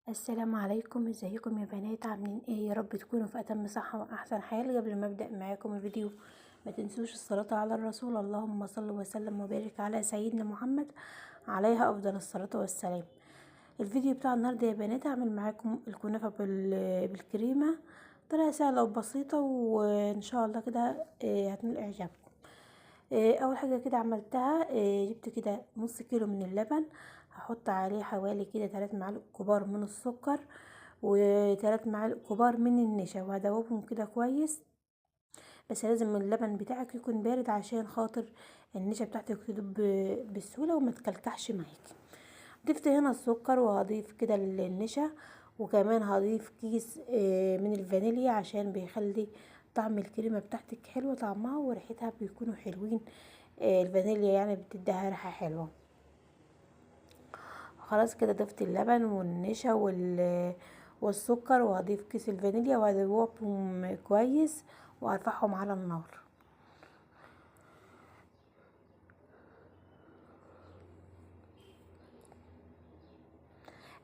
السلام عليكم، ازيكم يا بنات؟ عاملين ايه؟ يا رب تكونوا في اتم صحة واحسن حال. قبل ما ابدا معاكم الفيديو ما تنسوش الصلاة على الرسول، اللهم صل وسلم وبارك على سيدنا محمد عليها افضل الصلاة والسلام. الفيديو بتاع النهارده يا بنات هعمل معاكم الكنافة بالكريمة، طريقة سهلة وبسيطة وان شاء الله كده هتنال اعجابكم. اول حاجه كده عملتها، جبت كده نص كيلو من اللبن، هحط عليه حوالي كده 3 معالق كبار من السكر و3 معالق كبار من النشا، وهدوبهم كده كويس. بس لازم اللبن بتاعك يكون بارد عشان خاطر النشا بتاعتك تدوب بسهوله وما تكلكعش معاكي. ضفت هنا السكر وهضيف كده النشا، وكمان هضيف كيس من الفانيليا عشان بيخلي طعم الكريمه بتاعتك حلوه، طعمها وريحتها بيكونوا حلوين. الفانيليا يعني بتديها ريحه حلوه. خلاص كده ضفت اللبن والنشا والسكر، وهضيف كيس الفانيليا وهدوبهم كويس وهرفعهم على النار.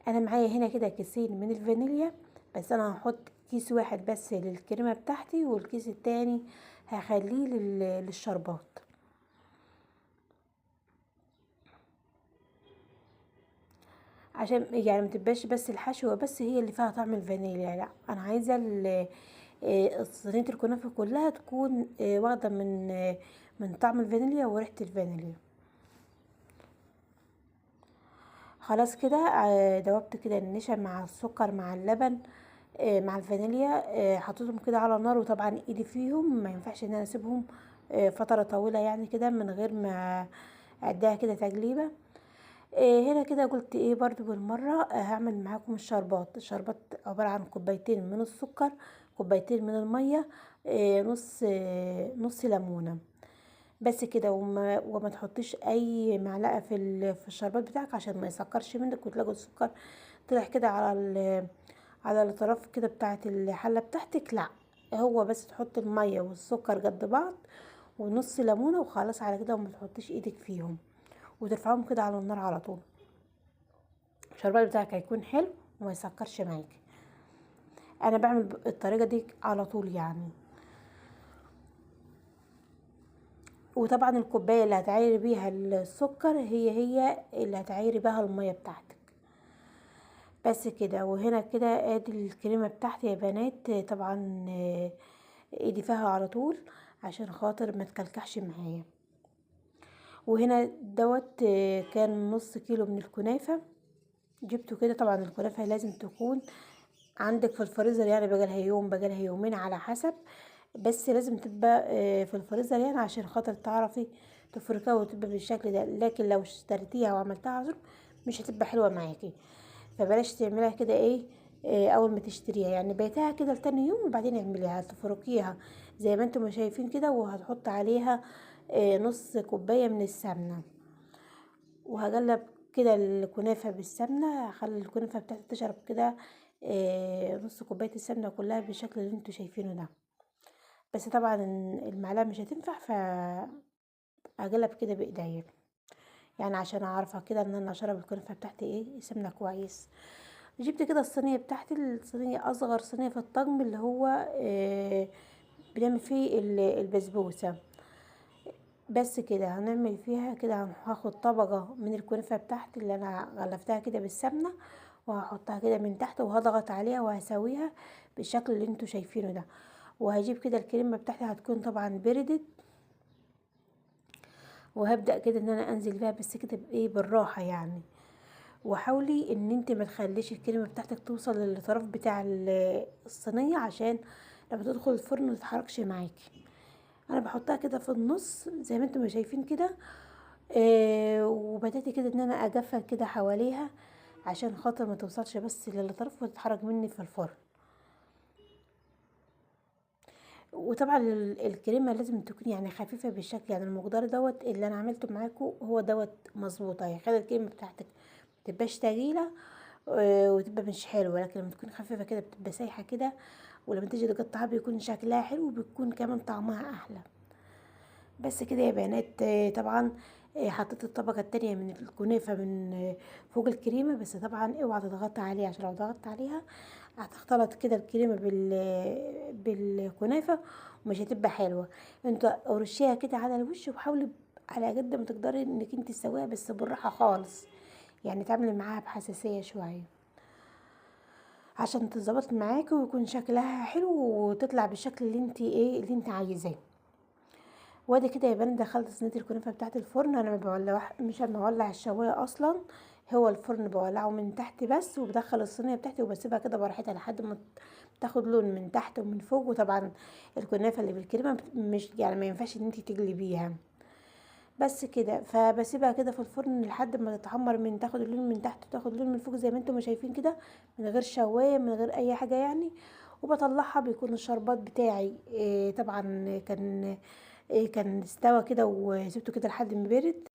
انا معايا هنا كده كيسين من الفانيليا، بس انا هحط كيس واحد بس للكريمه بتاعتي والكيس التاني هخليه للشربات، عشان يعني متبقاش بس الحشوه بس هي اللي فيها طعم الفانيليا. لا، انا عايزه صينيه الكنافه كلها تكون واخده من طعم الفانيليا وريحه الفانيليا. خلاص كده دوبت كده النشا مع السكر مع اللبن مع الفانيليا، حطيتهم كده على النار، وطبعا ايدي فيهم ما ينفعش ان انا اسيبهم فتره طويله يعني كده من غير ما اديها كده تجليبه. هنا كده قلت ايه برضو بالمره هعمل معاكم الشربات عباره عن كوبايتين من السكر، كوبايتين من الميه، نص ليمونه، بس كده. وما تحطيش اي معلقه في الشربات بتاعك عشان ما يسكرش منك وتلاقوا السكر طلع كده على الاطراف كده بتاعه الحله بتاعتك. لا، هو بس تحط الميه والسكر قد بعض ونص ليمونه وخلاص على كده، وما تحطيش ايدك فيهم وترفعهم كده على النار على طول. الشربات بتاعك هيكون حلو وما يسكرش معاكي. انا بعمل الطريقه دي على طول يعني. وطبعا الكوبايه اللي هتعايري بيها السكر هي اللي هتعايري بيها الميه بتاعتك، بس كده. وهنا كده ادي الكريمه بتاعتي يا بنات، طبعا ايدي فيها على طول عشان خاطر ما تكلكعش معايا. وهنا دوت كان نص كيلو من الكنافه جبته كده. طبعا الكنافه لازم تكون عندك في الفريزر، يعني بقالها يوم بقالها يومين على حسب، بس لازم تبقى في الفريزر يعني عشان خاطر تعرفي تفركها وتبقى بالشكل ده. لكن لو اشتريتيها وعملتها عصر مش هتبقى حلوه معاكي، فبلاش تعمليها كده ايه اول ما تشتريها، يعني بيتها كده لتاني يوم وبعدين اعمليها تفركيها زي ما انتم شايفين كده. وهتحط عليها نص كوبايه من السمنه، وهقلب كده الكنافه بالسمنه، هخلي الكنافه بتاعتي تشرب كده نص كوبايه السمنه كلها بالشكل اللي انتوا شايفينه ده. بس طبعا المعلقه مش هتنفع، فاقلب كده بايديا يعني عشان اعرفها كده ان انا اشرب الكنافه بتاعتي ايه سمنه كويس. جبت كده الصينيه بتاعتي، الصينيه اصغر صينيه في الطقم اللي هو بنعمل فيه البسبوسه. بس كده هنعمل فيها كده، هاخد طبقة من الكنافة بتاعتي اللي انا غلفتها كده بالسمنة، وهحطها كده من تحت وهضغط عليها وهسويها بالشكل اللي انتوا شايفينه ده. وهجيب كده الكريمة بتاعتي هتكون طبعا بردت، وهبدأ كده ان انا انزل بيها بس كده بايه بالراحة يعني. وحاولي ان انت ما تخليش الكريمة بتاعتك توصل للطرف بتاع الصينية عشان لما تدخل الفرن ما تتحركش معاكي. انا بحطها كده في النص زي ما انتم شايفين كده، وبدأت كده ان انا اجفل كده حواليها عشان خاطر ما توصلش بس للطرف وتتحرك مني في الفرن. وطبعا الكريمه لازم تكون يعني خفيفه بالشكل، يعني المقدار دوت اللي انا عملته معاكم هو دوت مظبوط. يعني خلي الكريمه بتاعتك متبقاش تقيله وتبقى مش حلوه، لكن لما تكون خفيفه كده بتبقى سايحه كده، ولما تيجي تقطعها بيكون شكلها حلو وبيكون كمان طعمها احلى. بس كده يا بنات، طبعا حطيت الطبقة التانية من الكنافة من فوق الكريمة، بس طبعا اوعى تضغطي عليها، عشان لو ضغطت عليها هتختلط كده الكريمة بالكنافة ومش هتبقى حلوة. انت رشيها كده على الوش، وحاولي على قد ما تقدري انك انت تسويها بس بالراحة خالص، يعني تعملي معاها بحساسية شوية عشان تظبط معاكي ويكون شكلها حلو وتطلع بالشكل اللي انت اللي انت عايزاه. وادي كده يا بنات دخلت صينيه الكنافه بتاعت الفرن. انا ما بولع، مش مولع الشوايه اصلا، هو الفرن بولعه من تحت بس، وبدخل الصينيه بتاعتي وبسيبها كده براحتها لحد ما تاخد لون من تحت ومن فوق. وطبعا الكنافه اللي بالكريمه مش يعني ما ينفعش ان انت تقلبيها، بس كده. فبسيبها كده في الفرن لحد ما تتحمر، من تاخد اللون من تحت وتاخد اللون من فوق زي ما انتم ما شايفين كده، من غير شوايه من غير اي حاجه يعني. وبطلعها بيكون الشربات بتاعي طبعا كان كان استوى كده وسبته كده لحد ما برد.